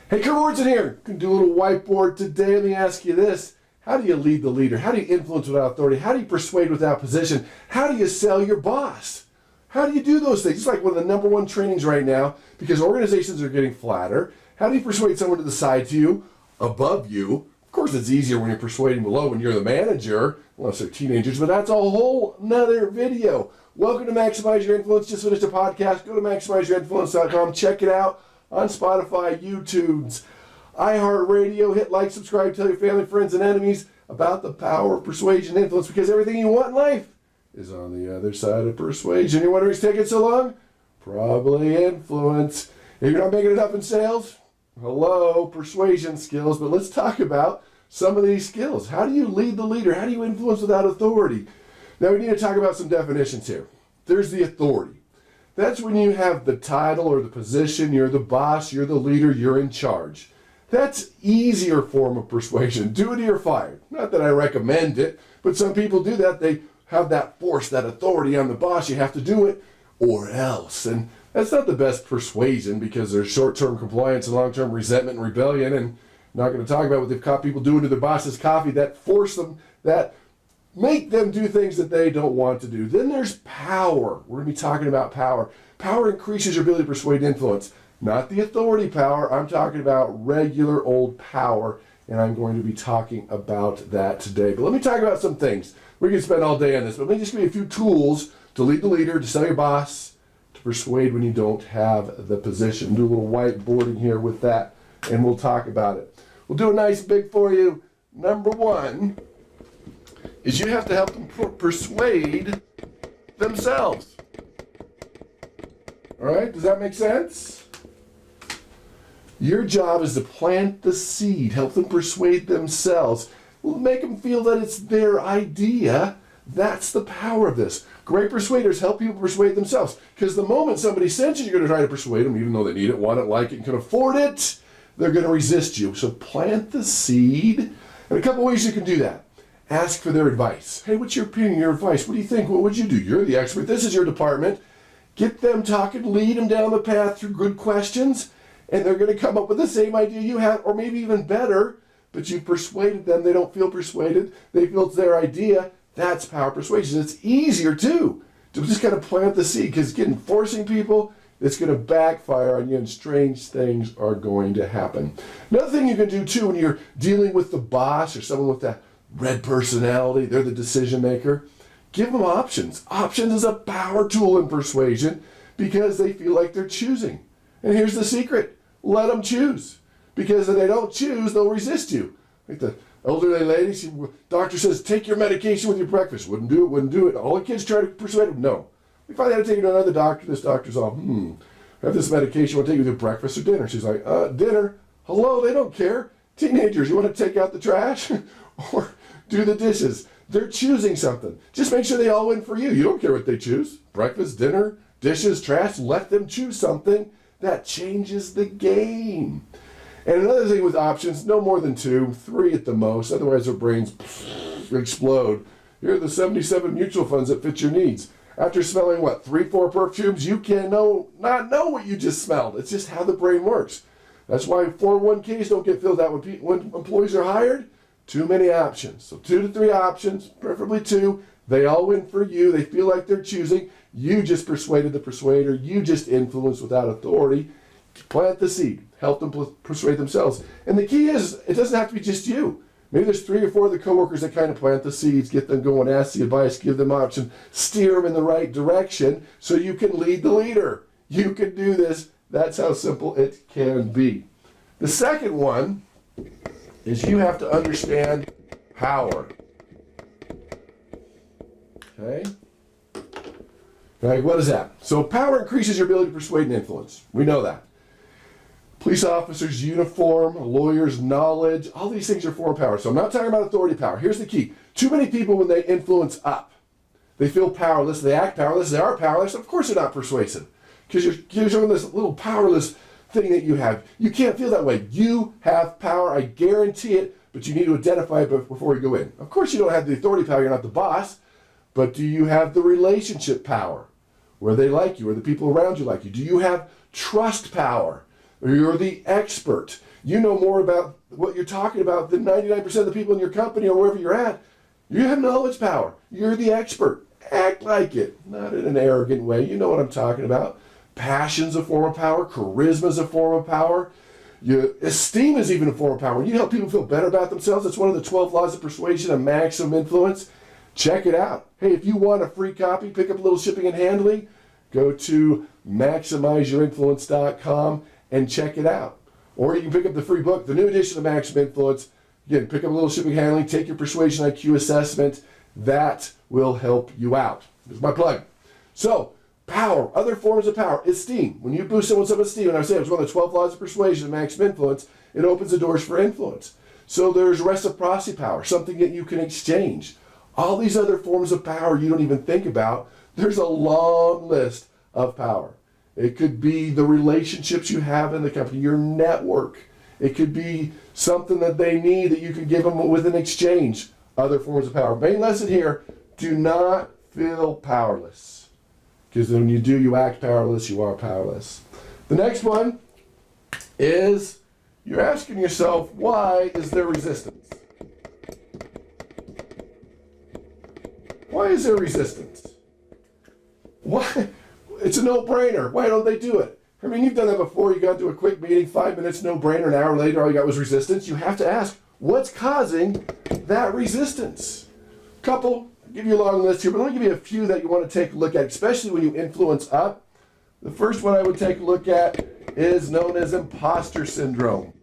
Hey, Kurt Wardson here. Can do a little whiteboard today. Let me ask you this. How do you lead the leader? How do you influence without authority? How do you persuade without position? How do you sell your boss? How do you do those things? It's like one of the number one trainings right now because organizations are getting flatter. How do you persuade someone to the side to you, above you? Of course, it's easier when you're persuading below when you're the manager, unless they're teenagers, but that's a whole nother video. Welcome to Maximize Your Influence. Just finished a podcast. Go to maximizeyourinfluence.com. Check it out on Spotify, YouTube, iHeartRadio. Hit like, subscribe, tell your family, friends, and enemies about the power of persuasion and influence, because everything you want in life is on the other side of persuasion. You're wondering what's taking so long? Probably influence. If you're not making it up in sales, hello, persuasion skills. But let's talk about some of these skills. How do you lead the leader? How do you influence without authority? Now we need to talk about some definitions here. There's the authority. That's when you have the title or the position, you're the boss, you're the leader, you're in charge. That's easier form of persuasion. Do it or you're fired. Not that I recommend it, but some people do that. They have that force, that authority on the boss. You have to do it or else. And that's not the best persuasion because there's short-term compliance and long-term resentment and rebellion. And I'm not going to talk about what they've caught people doing to their boss's coffee that force them, that make them do things that they don't want to do. Then there's power. We're going to be talking about power. Power increases your ability to persuade and influence. Not the authority power. I'm talking about regular old power, and I'm going to be talking about that today. But let me talk about some things. We can spend all day on this, but let me just give you a few tools to lead the leader, to sell your boss, to persuade when you don't have the position. Do a little whiteboarding here with that, and we'll talk about it. We'll do a nice big for you. Number one is you have to help them persuade themselves. All right, does that make sense? Your job is to plant the seed, help them persuade themselves. Make them feel that it's their idea. That's the power of this. Great persuaders help people persuade themselves, because the moment somebody senses you're going to try to persuade them, even though they need it, want it, like it, and can afford it, they're going to resist you. So plant the seed. And a couple ways you can do that. Ask for their advice. Hey, what's your opinion, your advice? What do you think? What would you do? You're the expert. This is your department. Get them talking, lead them down the path through good questions, and they're going to come up with the same idea you have, or maybe even better, but you've persuaded them. They don't feel persuaded. They feel it's their idea. That's power persuasion. It's easier, too, to just kind of plant the seed, because getting forcing people, it's going to backfire on you, and strange things are going to happen. Another thing you can do, too, when you're dealing with the boss or someone with that red personality, they're the decision maker, give them options. Options is a power tool in persuasion because they feel like they're choosing. And here's the secret. Let them choose. Because if they don't choose, they'll resist you. Like the elderly lady, doctor says, take your medication with your breakfast. Wouldn't do it. All the kids try to persuade them, no. We finally had to take her to another doctor. This doctor's all, have this medication, want to take you with your breakfast or dinner? She's like, dinner? Hello, they don't care. Teenagers, you want to take out the trash? Or do the dishes? They're choosing something. Just make sure they all win for you. You don't care what they choose. Breakfast, dinner, dishes, trash. Let them choose something. That changes the game. And another thing with options, no more than 2, 3 at the most. Otherwise their brains explode. Here are the 77 mutual funds that fit your needs. After smelling, 3, 4 perfumes, you can not know what you just smelled. It's just how the brain works. That's why 401ks don't get filled out when employees are hired. Too many options. So 2 to 3 options, preferably 2. They all win for you. They feel like they're choosing. You just persuaded the persuader. You just influenced without authority. Plant the seed. Help them persuade themselves. And the key is, it doesn't have to be just you. Maybe there's 3 or 4 of the coworkers that kind of plant the seeds, get them going, ask the advice, give them options, steer them in the right direction so you can lead the leader. You can do this. That's how simple it can be. The second one is you have to understand power. Okay? Like, what is that? So power increases your ability to persuade and influence. We know that. Police officers' uniform, lawyers' knowledge, all these things are form of power. So I'm not talking about authority power. Here's the key. Too many people, when they influence up, they feel powerless, they act powerless, they are powerless. Of course they're not persuasive. Because you're showing this little powerless thing that you have. You can't feel that way. You have power, I guarantee it, but you need to identify it before you go in. Of course you don't have the authority power, you're not the boss, but do you have the relationship power, where they like you, or the people around you like you? Do you have trust power? You're the expert. You know more about what you're talking about than 99% of the people in your company or wherever you're at. You have knowledge power. You're the expert. Act like it, not in an arrogant way. You know what I'm talking about. Passion's a form of power. Charisma's a form of power. Esteem is even a form of power. When you help people feel better about themselves, it's one of the 12 laws of persuasion and maximum influence. Check it out. Hey, if you want a free copy, pick up a little shipping and handling, go to maximizeyourinfluence.com and check it out. Or you can pick up the free book, the new edition of Maximum Influence. Again, pick up a little shipping and handling, take your persuasion IQ assessment. That will help you out. There's my plug. So, power, other forms of power, esteem. When you boost someone's self-esteem, and I say it was one of the 12 laws of persuasion and maximum influence, it opens the doors for influence. So there's reciprocity power, something that you can exchange. All these other forms of power you don't even think about. There's a long list of power. It could be the relationships you have in the company, your network. It could be something that they need that you can give them with an exchange. Other forms of power. Main lesson here, do not feel powerless. Because when you do, you act powerless, you are powerless. The next one is you're asking yourself, why is there resistance? Why is there resistance? Why? It's a no-brainer. Why don't they do it? I mean, you've done that before. You got to a quick meeting, 5 minutes, no-brainer. An hour later, all you got was resistance. You have to ask, what's causing that resistance? I'll give you a long list here, but let me give you a few that you want to take a look at, especially when you influence up. The first one I would take a look at is known as Imposter Syndrome.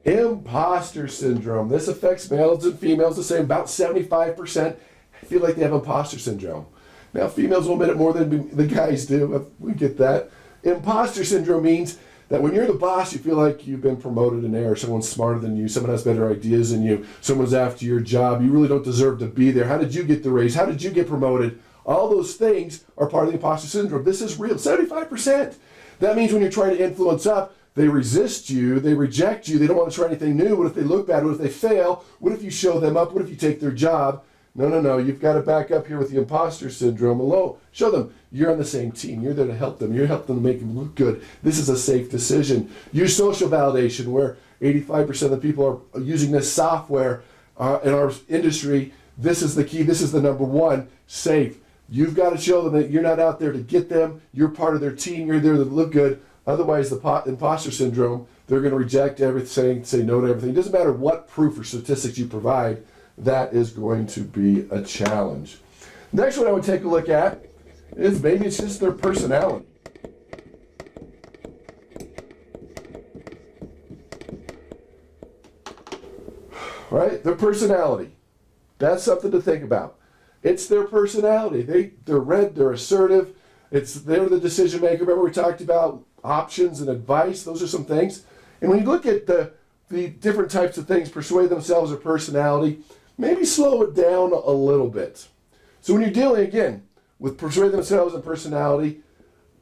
Imposter Syndrome. This affects males and females the same. About 75% feel like they have Imposter Syndrome. Now, females will admit it more than the guys do. We get that. Imposter Syndrome means that when you're the boss, you feel like you've been promoted in air. Someone's smarter than you. Someone has better ideas than you. Someone's after your job. You really don't deserve to be there. How did you get the raise? How did you get promoted? All those things are part of the Imposter Syndrome. This is real. 75%. That means when you're trying to influence up, they resist you. They reject you. They don't want to try anything new. What if they look bad? What if they fail? What if you show them up? What if you take their job? No. You've got to back up here with the Imposter Syndrome alone. Show them you're on the same team. You're there to help them. You're helping them to make them look good. This is a safe decision. Use social validation, where 85% of the people are using this software in our industry. This is the key. This is the number one. Safe. You've got to show them that you're not out there to get them. You're part of their team. You're there to look good. Otherwise, the Imposter Syndrome, they're going to reject everything, say no to everything. It doesn't matter what proof or statistics you provide. That is going to be a challenge. Next one I would take a look at is maybe it's just their personality. Right? Their personality. That's something to think about. It's their personality. They're red, they're assertive. They're the decision maker. Remember we talked about options and advice. Those are some things. And when you look at the different types of things, persuade themselves or personality, maybe slow it down a little bit. So when you're dealing, again, with persuade themselves and personality,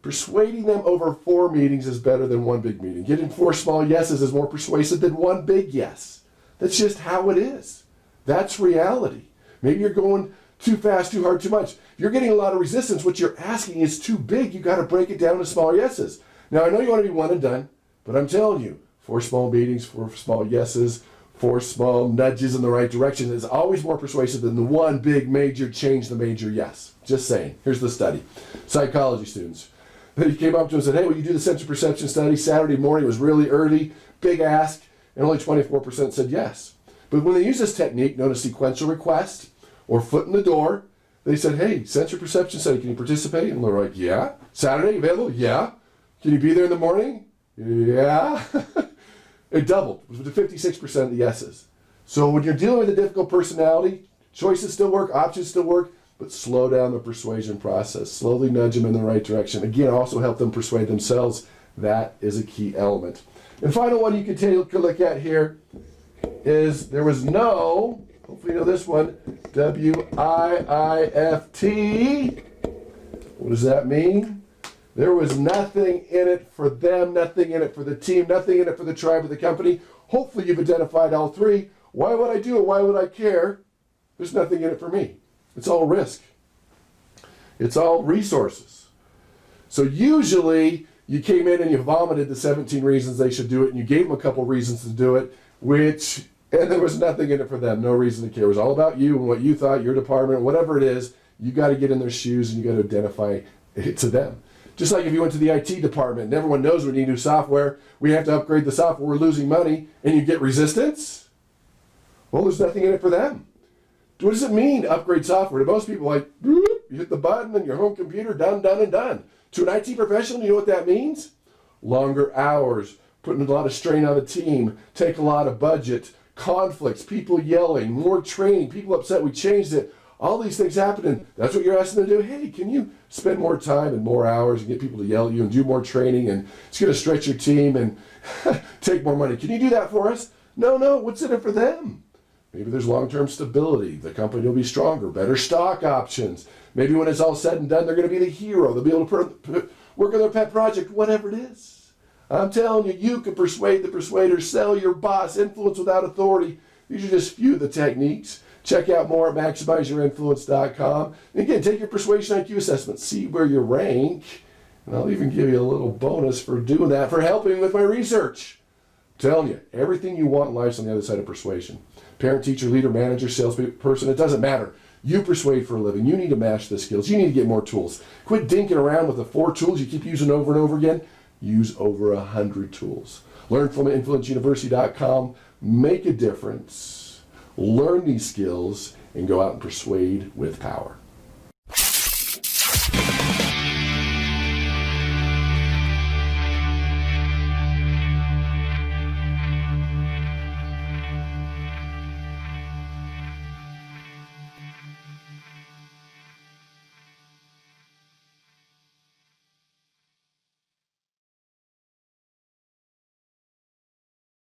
persuading them over 4 meetings is better than 1 big meeting. Getting 4 small yeses is more persuasive than 1 big yes. That's just how it is. That's reality. Maybe you're going too fast, too hard, too much. If you're getting a lot of resistance, what you're asking is too big. You got to break it down to smaller yeses. Now, I know you want to be one and done, but I'm telling you, 4 small meetings, 4 small yeses, 4 small nudges in the right direction is always more persuasive than the 1 big major change, the major yes. Just saying. Here's the study. Psychology students. They came up to us and said, hey, will you do the sensory perception study? Saturday morning, it was really early, big ask, and only 24% said yes. But when they use this technique, known as sequential request or foot in the door, they said, hey, sensory perception study, can you participate? And they're like, yeah. Saturday, available? Yeah. Can you be there in the morning? Yeah. It doubled. It was 56% of the yeses. So when you're dealing with a difficult personality, choices still work, options still work, but slow down the persuasion process. Slowly nudge them in the right direction. Again, also help them persuade themselves. That is a key element. And final one you can take a look at here is there was no, hopefully you know this one, WIIFT. What does that mean? There was nothing in it for them, nothing in it for the team, nothing in it for the tribe or the company. Hopefully you've identified all 3. Why would I do it? Why would I care? There's nothing in it for me. It's all risk. It's all resources. So usually you came in and you vomited the 17 reasons they should do it, and you gave them a couple reasons to do it, and there was nothing in it for them, no reason to care. It was all about you and what you thought, your department, whatever it is. You got to get in their shoes and you got to identify it to them. Just like if you went to the IT department and everyone knows we need new software, we have to upgrade the software, we're losing money, and you get resistance. Well, there's nothing in it for them. What does it mean to upgrade software? To most people, like, you hit the button on your home computer, done, done, and done. To an IT professional, you know what that means? Longer hours, putting a lot of strain on the team, take a lot of budget, conflicts, people yelling, more training, people upset we changed it. All these things happen, and that's what you're asking them to do. Hey, can you spend more time and more hours and get people to yell at you and do more training, and it's going to stretch your team and take more money. Can you do that for us? No, what's in it for them? Maybe there's long-term stability. The company will be stronger, better stock options. Maybe when it's all said and done, they're going to be the hero. They'll be able to work on their pet project, whatever it is. I'm telling you, you can persuade the persuaders, sell your boss, influence without authority. These are just a few of the techniques. Check out more at maximizeyourinfluence.com. And again, take your persuasion IQ assessment, see where you rank, and I'll even give you a little bonus for doing that, for helping with my research. I'm telling you, everything you want in life's on the other side of persuasion. Parent, teacher, leader, manager, salesperson, it doesn't matter. You persuade for a living. You need to master the skills. You need to get more tools. Quit dinking around with the 4 tools you keep using over and over again. Use over 100 tools. Learn from influenceuniversity.com. Make a difference. Learn these skills and go out and persuade with power.